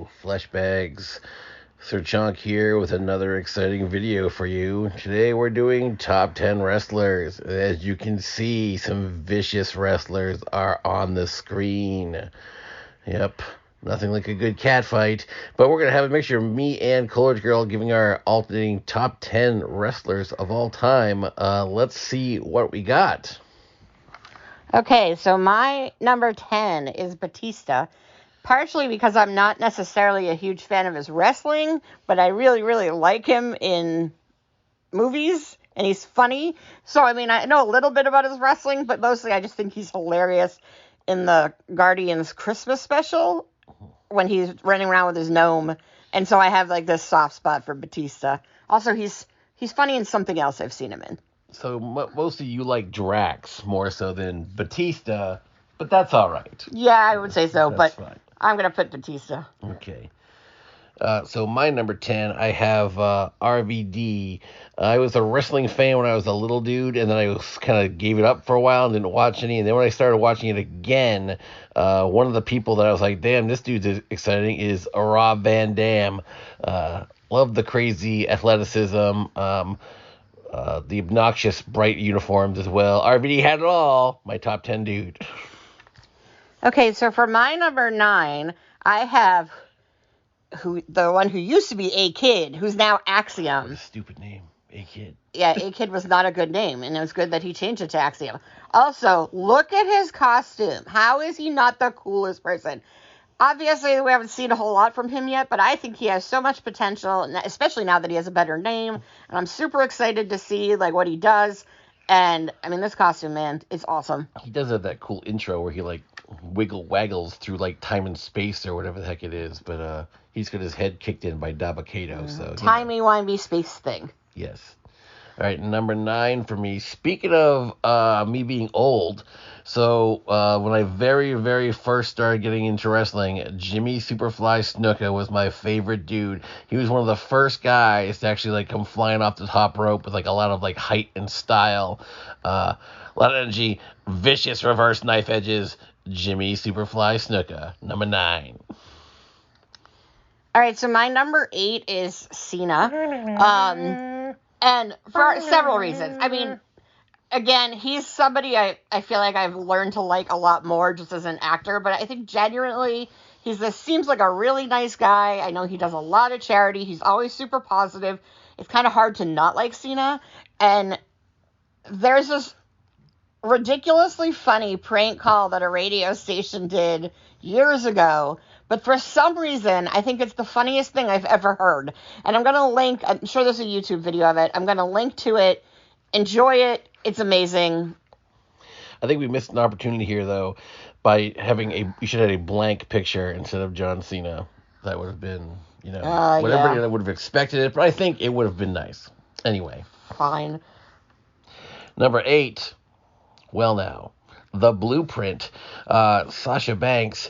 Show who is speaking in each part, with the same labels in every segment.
Speaker 1: Hello, Fleshbags. Sir Chonk here with another exciting video for you. Today we're doing top 10 wrestlers. As you can see, some vicious wrestlers are on the screen. Yep, nothing like a good cat fight. But we're going to have a mixture of me and Coolidge Girl giving our alternating top 10 wrestlers of all time. Let's see what we got.
Speaker 2: Okay, so my number 10 is Batista, partially because I'm not necessarily a huge fan of his wrestling, but I really, really like him in movies, and he's funny. So, I mean, I know a little bit about his wrestling, but mostly I just think he's hilarious in the Guardians Christmas special when he's running around with his gnome. And so I have, like, this soft spot for Batista. Also, he's funny in something else I've seen him in.
Speaker 1: So most of you like Drax more so than Batista, but that's all right.
Speaker 2: Yeah, I would say so,
Speaker 1: That's
Speaker 2: but
Speaker 1: fine.
Speaker 2: I'm going to put Batista.
Speaker 1: Okay. So my number 10, I have RVD. I was a wrestling fan when I was a little dude, and then I kind of gave it up for a while and didn't watch any. And then when I started watching it again, one of the people that I was like, damn, this dude's exciting is Rob Van Dam. Love the crazy athleticism. The obnoxious bright uniforms as well. RVD had it all. My top 10 dude.
Speaker 2: Okay, so for my number 9, I have the one who used to be A-Kid, who's now
Speaker 1: What
Speaker 2: Axiom.
Speaker 1: a stupid name. A-Kid.
Speaker 2: Yeah, A-Kid was not a good name, and it was good that he changed it to Axiom. Also, look at his costume. How is he not the coolest person? Obviously, we haven't seen a whole lot from him yet, but I think he has so much potential, and especially now that he has a better name. And I'm super excited to see like what he does. And I mean, this costume, man, it's awesome.
Speaker 1: He does have that cool intro where he like waggles through like time and space or whatever the heck it is, but he's got his head kicked in by Dabakato. So
Speaker 2: Timey-wimey space thing.
Speaker 1: yes. All right, number 9 for me. Speaking of me being old, so when I very, very first started getting into wrestling, Jimmy Superfly Snuka was my favorite dude. He was one of the first guys to actually like come flying off the top rope with like a lot of like height and style, a lot of energy, vicious reverse knife edges. Jimmy Superfly Snuka, number 9.
Speaker 2: All right, so my number 8 is Cena. And for several reasons. I mean, again, he's somebody I feel like I've learned to like a lot more just as an actor, but I think genuinely seems like a really nice guy. I know he does a lot of charity. He's always super positive. It's kind of hard to not like Cena. And there's this ridiculously funny prank call that a radio station did years ago, but for some reason, I think it's the funniest thing I've ever heard. And I'm going to link, I'm sure there's a YouTube video of it. I'm going to link to it. Enjoy it. It's amazing.
Speaker 1: I think we missed an opportunity here, though, by having you should have had a blank picture instead of John Cena. That would have been, what everybody would have expected it, but I think it would have been nice. Anyway.
Speaker 2: Fine.
Speaker 1: Number 8, well now, The Blueprint. Sasha Banks,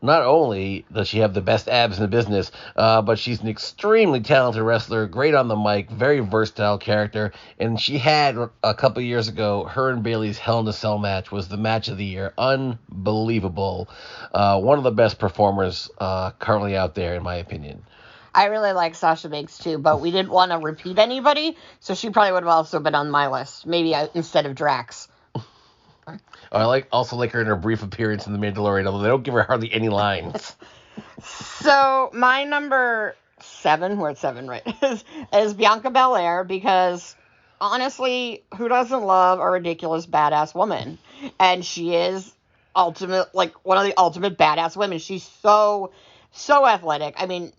Speaker 1: not only does she have the best abs in the business, but she's an extremely talented wrestler, great on the mic, very versatile character, and she had, a couple years ago, her and Bayley's Hell in a Cell match was the match of the year. Unbelievable. One of the best performers currently out there, in my opinion.
Speaker 2: I really like Sasha Banks, too, but we didn't want to repeat anybody, so she probably would have also been on my list, maybe instead of Drax.
Speaker 1: I also like her in her brief appearance in The Mandalorian, although they don't give her hardly any lines.
Speaker 2: So my number 7, we're at 7, right, is Bianca Belair, because honestly, who doesn't love a ridiculous badass woman? And she is one of the ultimate badass women. She's so athletic. I mean,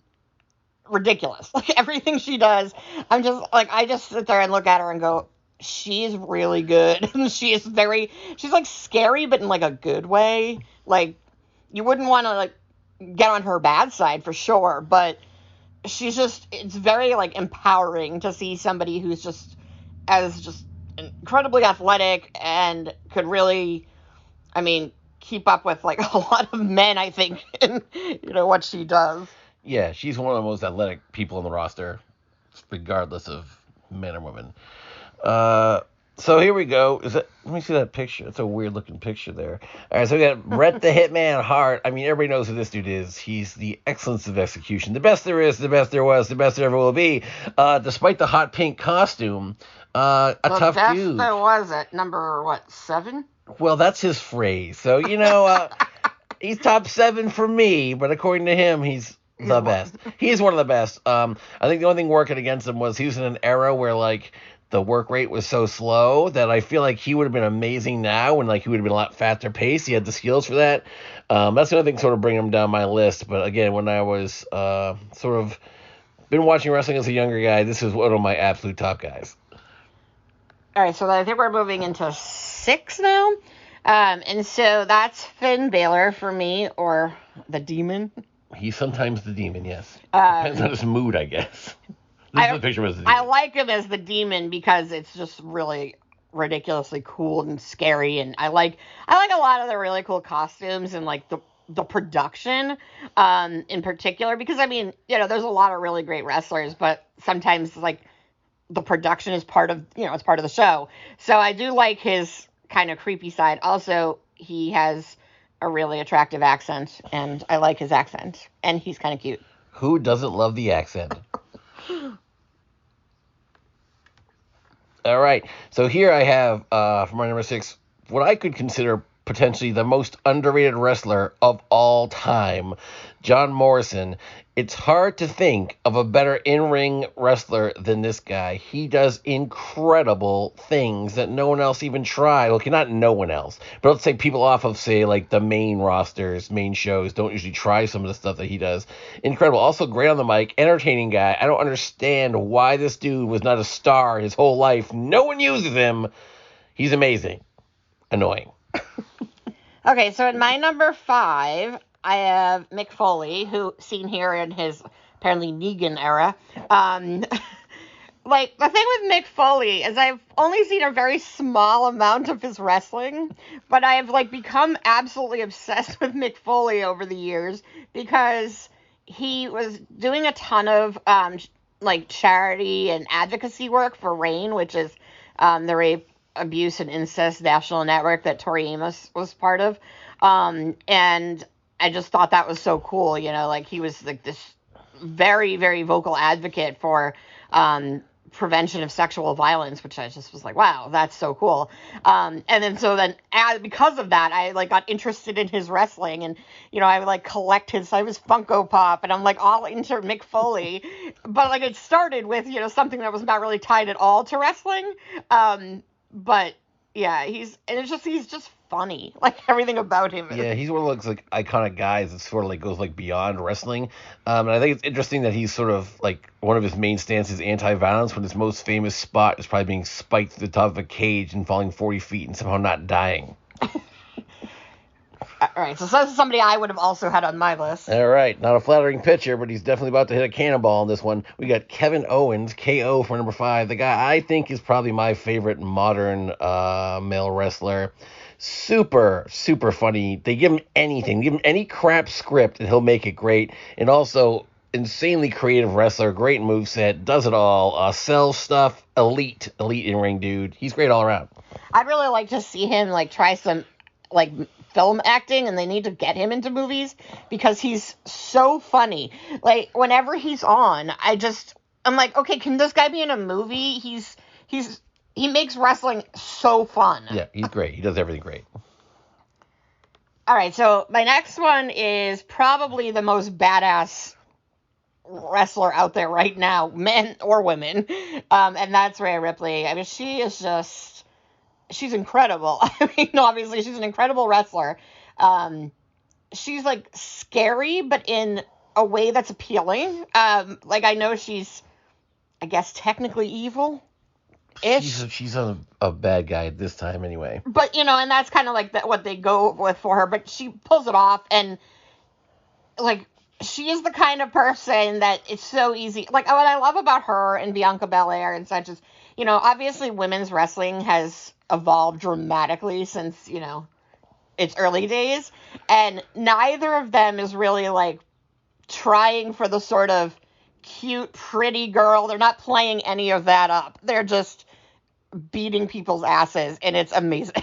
Speaker 2: ridiculous. Like everything she does, I just sit there and look at her and go, she's really good. she's like scary, but in like a good way. Like you wouldn't want to like get on her bad side for sure, but it's very like empowering to see somebody who's just incredibly athletic and could really, I mean, keep up with like a lot of men, I think, in what she does.
Speaker 1: Yeah, she's one of the most athletic people on the roster, regardless of men or women. So here we go. Let me see that picture. It's a weird looking picture there. All right, so we got Bret the Hitman Hart. I mean, everybody knows who this dude is. He's the excellence of execution. The best there is, the best there was, the best there ever will be. Despite the hot pink costume, a tough dude.
Speaker 2: There was at number, 7?
Speaker 1: Well, that's his phrase. So, he's top 7 for me, but according to him, he's the best. He's one of the best. I think the only thing working against him was he was in an era where, like, the work rate was so slow that I feel like he would have been amazing now, and like he would have been a lot faster paced. He had the skills for that. That's the other thing sort of bringing him down my list. But again, when I was sort of been watching wrestling as a younger guy, this is one of my absolute top guys.
Speaker 2: All right, so I think we're moving into 6 now. And so that's Finn Balor for me, or the Demon.
Speaker 1: He's sometimes the Demon, yes. Depends on his mood, I guess.
Speaker 2: I like him as the Demon because it's just really ridiculously cool and scary, and I like a lot of the really cool costumes and like the production in particular, because I mean, there's a lot of really great wrestlers, but sometimes like the production is part of it's part of the show. So I do like his kind of creepy side. Also, he has a really attractive accent, and I like his accent, and he's kind of cute.
Speaker 1: Who doesn't love the accent? All right, so here I have, for my number 6, what I could consider potentially the most underrated wrestler of all time, John Morrison. It's hard to think of a better in-ring wrestler than this guy. He does incredible things that no one else even tried. Okay, not no one else, but let's say people off of, say, like the main rosters, main shows, don't usually try some of the stuff that he does. Incredible. Also great on the mic, entertaining guy. I don't understand why this dude was not a star his whole life. No one uses him. He's amazing. Annoying.
Speaker 2: Okay, so in my number 5, I have Mick Foley, who seen here in his apparently Negan era. Like, the thing with Mick Foley is I've only seen a very small amount of his wrestling, but I have like become absolutely obsessed with Mick Foley over the years because he was doing a ton of like charity and advocacy work for RAINN, which is the Rape, Abuse, and Incest National Network that Tori Amos was part of. And I just thought that was so cool, like he was like this very, very vocal advocate for prevention of sexual violence, which I just was like, wow, that's so cool. And then because of that, I like got interested in his wrestling, and I would like collect his Funko Pop, and I'm like all into Mick Foley, but like it started with something that was not really tied at all to wrestling. But yeah, he's just funny. Like everything about him.
Speaker 1: Yeah, he's one of those like iconic guys that sort of like goes like beyond wrestling. And I think it's interesting that he's sort of like one of his main stances is anti-violence, when his most famous spot is probably being spiked to the top of a cage and falling 40 feet and somehow not dying.
Speaker 2: All right, so this is somebody I would have also had on my list.
Speaker 1: All right, not a flattering picture, but he's definitely about to hit a cannonball in this one. We got Kevin Owens, KO, for number 5. The guy I think is probably my favorite modern male wrestler. Super, super funny. They give him anything. Give him any crap script, and he'll make it great. And also, insanely creative wrestler, great moveset, does it all. Sells stuff, elite in-ring dude. He's great all around.
Speaker 2: I'd really like to see him like try some like film acting, and they need to get him into movies because he's so funny. Like whenever he's on, I'm like, okay, can this guy be in a movie? He makes wrestling so fun.
Speaker 1: Yeah, he's great. He does everything great.
Speaker 2: All right, so my next one is probably the most badass wrestler out there right now, men or women, and that's Rhea Ripley. I mean, she's incredible. I mean, obviously, she's an incredible wrestler. She's, like, scary, but in a way that's appealing. Like, I know she's, I guess, technically evil.
Speaker 1: She's a bad guy at this time, anyway.
Speaker 2: But, and that's kind of, like, what they go with for her. But she pulls it off, and, like, she is the kind of person that it's so easy. Like, what I love about her and Bianca Belair and such is, obviously women's wrestling has evolved dramatically since, its early days. And neither of them is really, like, trying for the sort of cute, pretty girl. They're not playing any of that up. They're just beating people's asses, and it's amazing.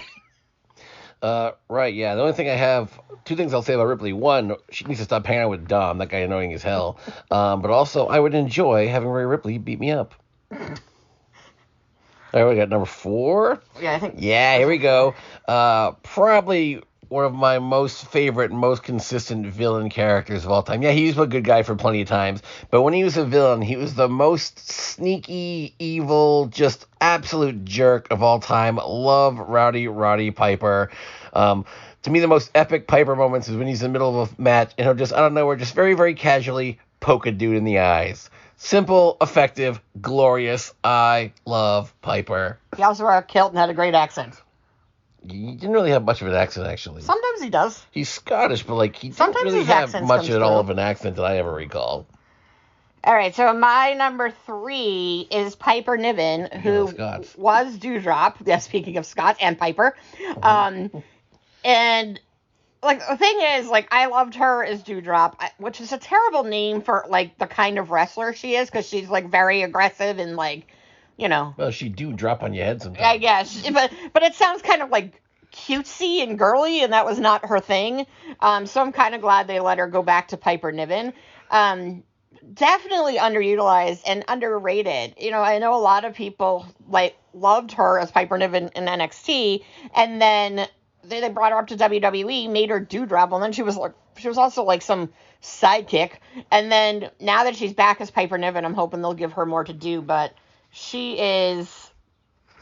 Speaker 1: Right, yeah. The only thing I have, two things I'll say about Ripley. One, she needs to stop hanging out with Dom, that guy annoying as hell. But also, I would enjoy having Rhea Ripley beat me up. All right, we got number 4.
Speaker 2: Yeah, I think.
Speaker 1: Yeah, here we go. Probably one of my most favorite, most consistent villain characters of all time. Yeah, he was a good guy for plenty of times, but when he was a villain, he was the most sneaky, evil, just absolute jerk of all time. Love Roddy Piper. To me, the most epic Piper moments is when he's in the middle of a match and he'll just, out of nowhere, just very, very casually poke a dude in the eyes. Simple, effective, glorious. I love Piper.
Speaker 2: He also wore a kilt and had a great accent.
Speaker 1: He didn't really have much of an accent, actually.
Speaker 2: Sometimes he does.
Speaker 1: He's Scottish, but like he
Speaker 2: Sometimes
Speaker 1: didn't really
Speaker 2: his
Speaker 1: have
Speaker 2: accents
Speaker 1: much
Speaker 2: comes
Speaker 1: at all
Speaker 2: through.
Speaker 1: of an accent that I ever recall.
Speaker 2: All right, so my number 3 is Piper Niven, who
Speaker 1: Scots.
Speaker 2: was Dewdrop. Yeah, speaking of Scott and Piper. And like the thing is, like, I loved her as Dewdrop, which is a terrible name for like the kind of wrestler she is, because she's like very aggressive and like, you know.
Speaker 1: Well, she do drop on your head sometimes.
Speaker 2: I guess, but it sounds kind of like cutesy and girly, and that was not her thing. So I'm kind of glad they let her go back to Piper Niven. Definitely underutilized and underrated. You know, I know a lot of people like loved her as Piper Niven in NXT, and then they brought her up to WWE, made her Dewdrop, and then she was also like some sidekick. And then now that she's back as Piper Niven, I'm hoping they'll give her more to do. But she is,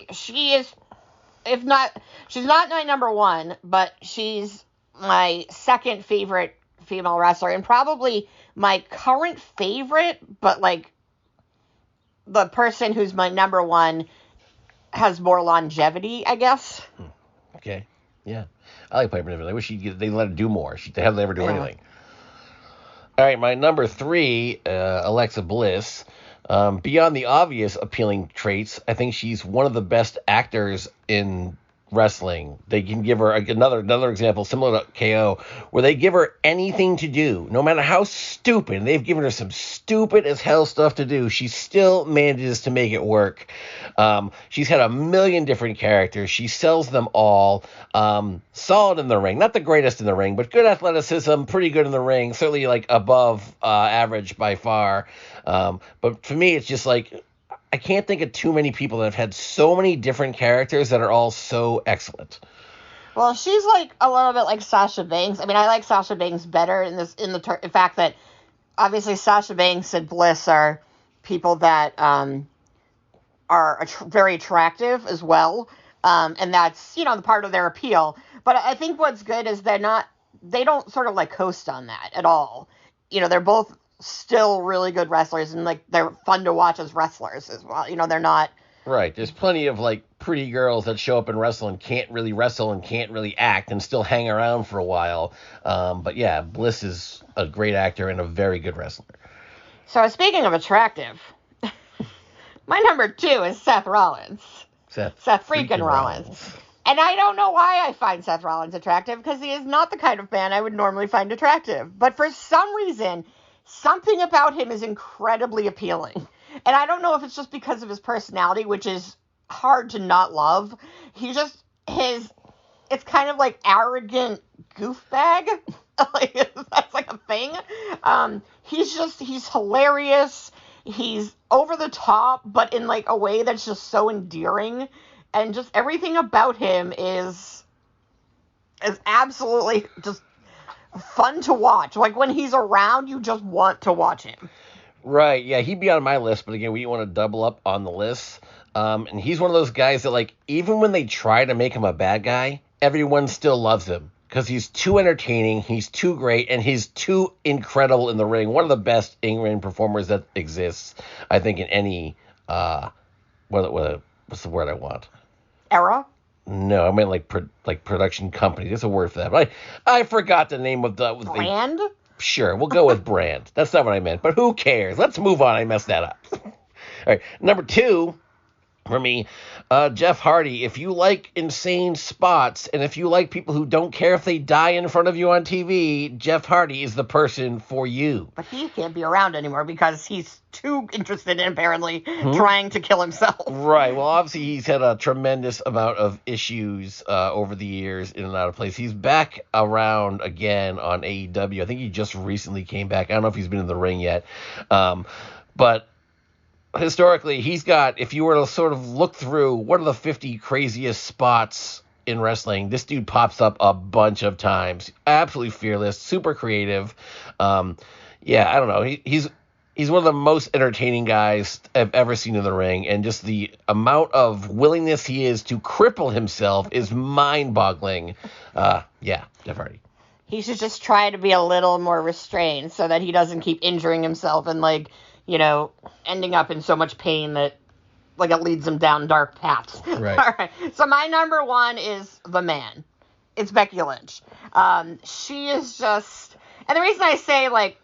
Speaker 2: if not, she's not my number 1, but she's my second favorite female wrestler, and probably my current favorite, but like the person who's my number 1 has more longevity, I guess.
Speaker 1: Okay. Yeah. I like Piper Niven. I wish they let her do more. They hardly ever do anything. All right, my number 3, Alexa Bliss. Beyond the obvious appealing traits, I think she's one of the best actors in wrestling. They can give her another example similar to KO, where they give her anything to do, no matter how stupid. They've given her some stupid as hell stuff to do. She still manages to make it work. She's had a million different characters. She sells them all. Solid in the ring, not the greatest in the ring, but good athleticism, pretty good in the ring, certainly like above average by far. But for me, it's just like, I can't think of too many people that have had so many different characters that are all so excellent.
Speaker 2: Well, she's like a little bit like Sasha Banks. I mean, I like Sasha Banks better in the fact that obviously Sasha Banks and Bliss are people that are very attractive as well, and that's, you know, the part of their appeal. But I think what's good is they don't sort of like coast on that at all. You know, they're both still really good wrestlers, and like they're fun to watch as wrestlers as well. You know, they're not
Speaker 1: right. There's plenty of like pretty girls that show up and wrestle and can't really act and still hang around for a while. But yeah, Bliss is a great actor and a very good wrestler.
Speaker 2: So speaking of attractive, my number 2 is Seth Rollins. Seth freaking Rollins. And I don't know why I find Seth Rollins attractive, because he is not the kind of man I would normally find attractive. But for some reason, something about him is incredibly appealing. And I don't know if it's just because of his personality, which is hard to not love. It's kind of like arrogant goofbag. Like, that's like a thing. He's hilarious. He's over the top, but in like a way that's just so endearing. And just everything about him is absolutely just fun to watch. Like, when he's around, you just want to watch him.
Speaker 1: Right, yeah, he'd be on my list, but again, we want to double up on the list. And he's one of those guys that, like, even when they try to make him a bad guy, everyone still loves him. Because he's too entertaining, he's too great, and he's too incredible in the ring. One of the best in-ring performers that exists, I think, in any, what's the word I want?
Speaker 2: Era?
Speaker 1: No, I meant like production company. There's a word for that. But I forgot the name of the
Speaker 2: brand.
Speaker 1: Sure, we'll go with brand. That's not what I meant, but who cares? Let's move on. I messed that up. All right, number 2, For me, Jeff Hardy, if you like insane spots and if you like people who don't care if they die in front of you on TV, Jeff Hardy is the person for you.
Speaker 2: But he can't be around anymore because he's too interested in apparently trying to kill himself.
Speaker 1: Right. Well, obviously, he's had a tremendous amount of issues over the years in and out of place. He's back around again on AEW. I think he just recently came back. I don't know if he's been in the ring yet. But historically, he's got, if you were to sort of look through what are the 50 craziest spots in wrestling, this dude pops up a bunch of times. Absolutely fearless, super creative. I don't know. He's one of the most entertaining guys I've ever seen in the ring, and just the amount of willingness he is to cripple himself is mind-boggling. Jeff Hardy.
Speaker 2: He should just try to be a little more restrained so that he doesn't keep injuring himself and, ending up in so much pain that, it leads him down dark paths.
Speaker 1: Right.
Speaker 2: All right. So my number one is the man. It's Becky Lynch. She is just... And the reason I say,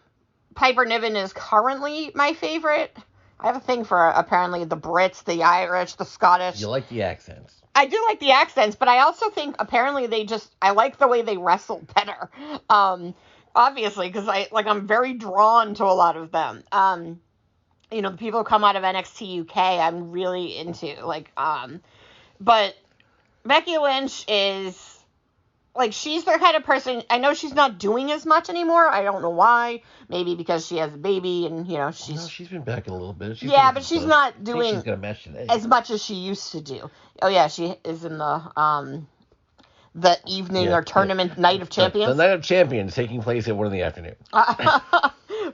Speaker 2: Piper Niven is currently my favorite. I have a thing for, apparently, the Brits, the Irish, the Scottish.
Speaker 1: You like the accents.
Speaker 2: I do like the accents, but I also think, apparently, I like the way they wrestle better. Obviously, because I'm very drawn to a lot of them. The people who come out of NXT UK, I'm really into. But Becky Lynch is, she's the kind of person, I know she's not doing as much anymore. I don't know why. Maybe because she has a baby and,
Speaker 1: she's been back in a little bit.
Speaker 2: But she's not doing
Speaker 1: she's got a match today.
Speaker 2: as much as she used to do. Oh, yeah, she is in the evening or tournament Night of Champions.
Speaker 1: The Night of Champions taking place at 1 in the afternoon.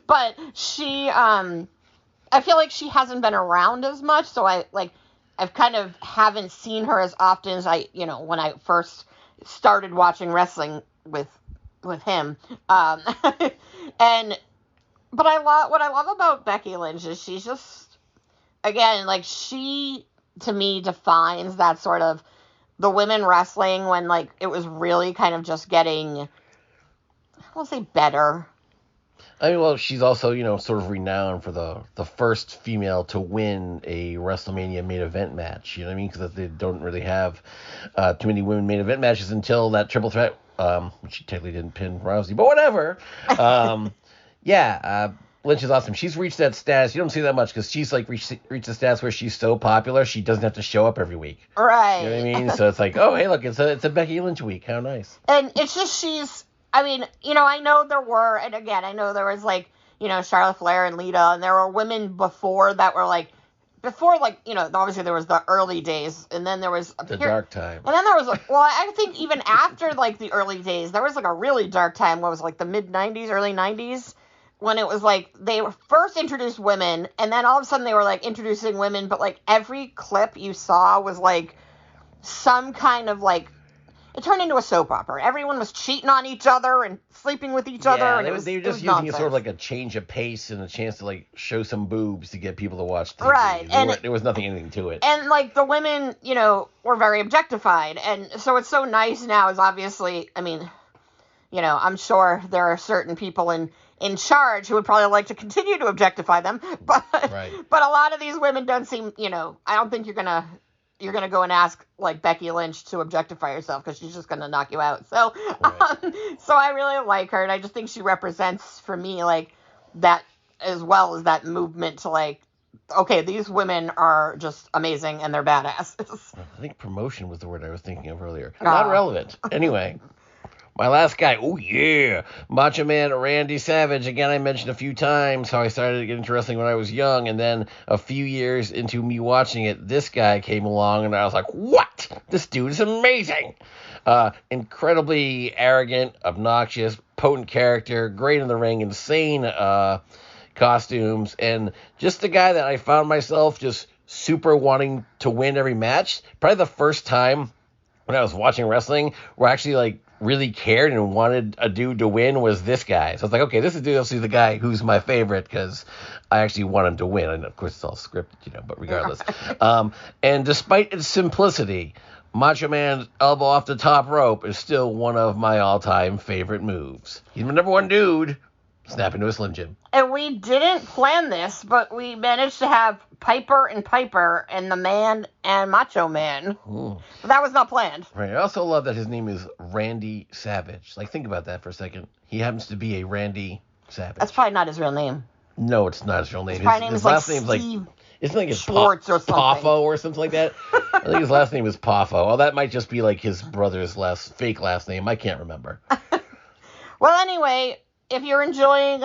Speaker 2: But she, I feel like she hasn't been around as much, so I've kind of haven't seen her as often as when I first started watching wrestling with him. But what I love about Becky Lynch is she's just, again, she, to me, defines that sort of the women wrestling when, it was really kind of just getting, I won't say better.
Speaker 1: I mean, well, she's also, sort of renowned for the first female to win a WrestleMania main event match. You know what I mean? Because they don't really have too many women main event matches until that triple threat, which she technically didn't pin Rousey, but whatever. Lynch is awesome. She's reached that status. You don't see that much because she's reached the status where she's so popular she doesn't have to show up every week.
Speaker 2: Right.
Speaker 1: You know what I mean? So it's oh, hey, look, it's a Becky Lynch week. How nice.
Speaker 2: And it's just I mean, I know there were, and again, I know there was Charlotte Flair and Lita, and there were women before that were obviously there was the early days, and then there was
Speaker 1: the dark time.
Speaker 2: And then there was I think even after the early days, there was a really dark time. What was the mid 90s, early 90s, when it was they were first introduced women, and then all of a sudden they were introducing women, but every clip you saw was some kind of it turned into a soap opera. Everyone was cheating on each other and sleeping with each other. And
Speaker 1: they were just using it sort of a change of pace and a chance to show some boobs to get people to watch TV.
Speaker 2: Right.
Speaker 1: There was anything to it.
Speaker 2: And the women, were very objectified. And so it's so nice now is obviously, I mean, I'm sure there are certain people in charge who would probably like to continue to objectify them. But
Speaker 1: right.
Speaker 2: But a lot of these women don't seem, I don't think you're going to go and ask Becky Lynch to objectify herself because she's just going to knock you out. So,
Speaker 1: right.
Speaker 2: So I really like her, and I just think she represents for me that as well as that movement to okay, these women are just amazing and they're badasses.
Speaker 1: I think promotion was the word I was thinking of earlier. Not relevant. Anyway. My last guy, oh yeah, Macho Man Randy Savage. Again, I mentioned a few times how I started to get into wrestling when I was young, and then a few years into me watching it, this guy came along, and I was like, what? This dude is amazing. Incredibly arrogant, obnoxious, potent character, great in the ring, insane costumes, and just the guy that I found myself just super wanting to win every match. Probably the first time when I was watching wrestling where I actually really cared and wanted a dude to win was this guy. So I was like, okay, this is obviously the guy who's my favorite because I actually want him to win. And of course it's all scripted, but regardless. And despite its simplicity, Macho Man's elbow off the top rope is still one of my all-time favorite moves. He's my number one dude, snap into a Slim Jim.
Speaker 2: And we didn't plan this, but we managed to have Piper and the Man and Macho Man. But that was not planned.
Speaker 1: Right. I also love that his name is Randy Savage. Like, think about that for a second. He happens to be a Randy Savage.
Speaker 2: That's probably not his real name.
Speaker 1: No, it's not his real name.
Speaker 2: His last name's like Steve
Speaker 1: isn't like his
Speaker 2: Schwartz or something.
Speaker 1: Poffo or something like that. I think his last name is Poffo. Well, that might just be like his brother's fake last name. I can't remember.
Speaker 2: Well, anyway, if you're enjoying,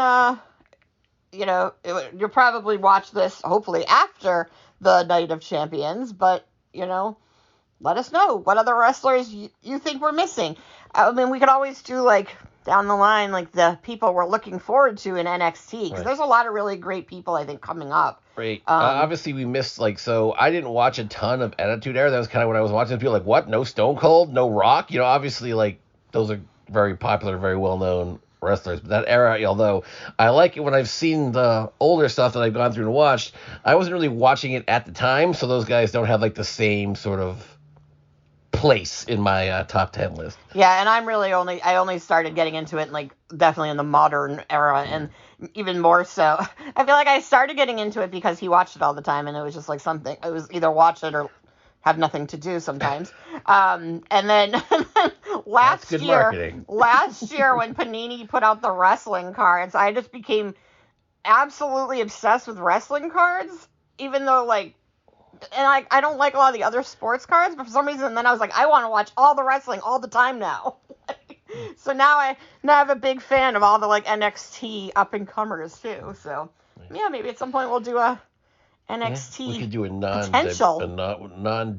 Speaker 2: you'll probably watch this hopefully after the Night of Champions, but, let us know what other wrestlers you think we're missing. I mean, we could always do, like, down the line, like, the people we're looking forward to in NXT, because there's a lot of really great people, I think, coming up.
Speaker 1: Right. Obviously, we missed, so I didn't watch a ton of Attitude Era. That was kind of what I was watching. People like, what? No Stone Cold? No Rock? Obviously, those are very popular, very well-known wrestlers. But that era, although I like it when I've seen the older stuff that I've gone through and watched, I wasn't really watching it at the time, so those guys don't have, the same sort of place in my top 10 list.
Speaker 2: Yeah, and I only started getting into it definitely in the modern era, and even more so. I feel like I started getting into it because he watched it all the time, and it was just something. It was either watch it or have nothing to do sometimes. And then last year when Panini put out the wrestling cards, I just became absolutely obsessed with wrestling cards, even though and I don't like a lot of the other sports cards, but for some reason then I was I want to watch all the wrestling all the time now. So now I'm a big fan of all the NXT up and comers too. So yeah, maybe at some point we'll do a NXT.
Speaker 1: We could do a non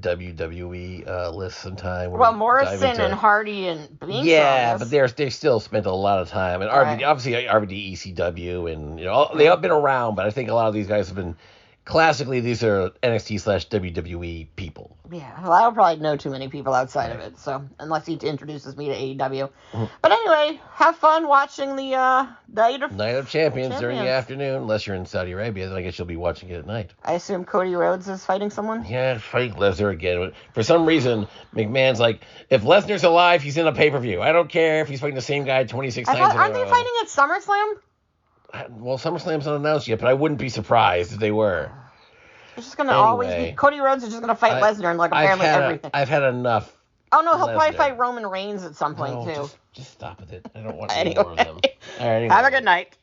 Speaker 1: WWE list sometime.
Speaker 2: Well, Morrison and Hardy and Binks.
Speaker 1: Yeah, but they still spent a lot of time, and RVD, obviously RVD, ECW, and they have been around, but I think a lot of these guys have been. Classically, these are NXT/WWE people. Yeah,
Speaker 2: well, I don't probably know too many people outside of it, so unless he introduces me to AEW. Mm-hmm. But anyway, have fun watching the Night of
Speaker 1: Champions during the afternoon, unless you're in Saudi Arabia, then I guess you'll be watching it at night.
Speaker 2: I assume Cody Rhodes is fighting someone?
Speaker 1: Yeah, fighting Lesnar again. For some reason, McMahon's if Lesnar's alive, he's in a pay-per-view. I don't care if he's fighting the same guy 26 times in a row.
Speaker 2: Aren't they fighting at SummerSlam?
Speaker 1: Well, SummerSlam's not announced yet, but I wouldn't be surprised if they were.
Speaker 2: It's just going to always be... Cody Rhodes is just going to fight Lesnar and, apparently everything.
Speaker 1: I've had enough.
Speaker 2: Oh, no, he'll probably fight Roman Reigns at some point, too.
Speaker 1: Just stop with it. I don't want any more of them. All right, anyway.
Speaker 2: Have a good night.